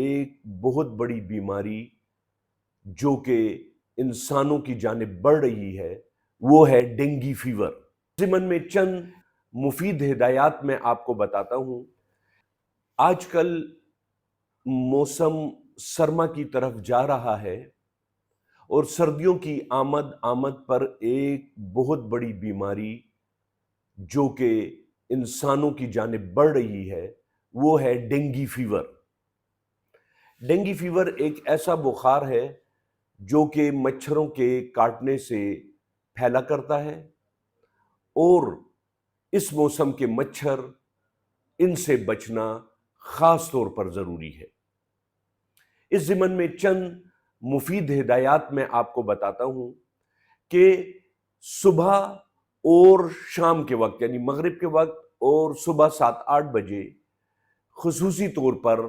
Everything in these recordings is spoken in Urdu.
ایک بہت بڑی بیماری جو کہ انسانوں کی جانب بڑھ رہی ہے وہ ہے ڈینگی فیور۔ ضمن میں چند مفید ہدایات میں آپ کو بتاتا ہوں۔ آج کل موسم سرما کی طرف جا رہا ہے اور سردیوں کی آمد پر ایک بہت بڑی بیماری جو کہ انسانوں کی جانب بڑھ رہی ہے وہ ہے ڈینگی فیور۔ ڈینگی فیور ایک ایسا بخار ہے جو کہ مچھروں کے کاٹنے سے پھیلا کرتا ہے، اور اس موسم کے مچھر ان سے بچنا خاص طور پر ضروری ہے۔ اس ضمن میں چند مفید ہدایات میں آپ کو بتاتا ہوں کہ صبح اور شام کے وقت یعنی مغرب کے وقت اور صبح 7-8 بجے خصوصی طور پر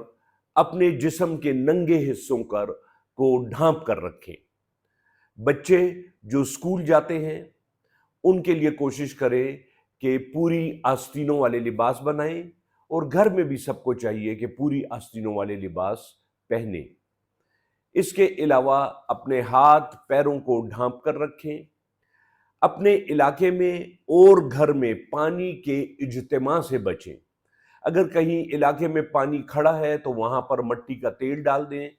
اپنے جسم کے ننگے حصوں کو ڈھانپ کر رکھیں۔ بچے جو اسکول جاتے ہیں ان کے لیے کوشش کریں کہ پوری آستینوں والے لباس بنائیں، اور گھر میں بھی سب کو چاہیے کہ پوری آستینوں والے لباس پہنیں۔ اس کے علاوہ اپنے ہاتھ پیروں کو ڈھانپ کر رکھیں۔ اپنے علاقے میں اور گھر میں پانی کے اجتماع سے بچیں۔ اگر کہیں علاقے میں پانی کھڑا ہے تو وہاں پر مٹی کا تیل ڈال دیں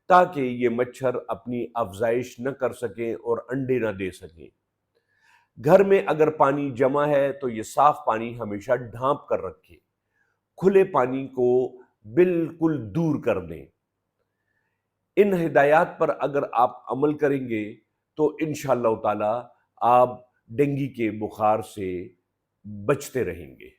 تاکہ یہ مچھر اپنی افزائش نہ کر سکیں اور انڈے نہ دے سکیں۔ گھر میں اگر پانی جمع ہے تو یہ صاف پانی ہمیشہ ڈھانپ کر رکھیں، کھلے پانی کو بالکل دور کر دیں۔ ان ہدایات پر اگر آپ عمل کریں گے تو انشاءاللہ تعالی آپ ڈینگی کے بخار سے بچتے رہیں گے۔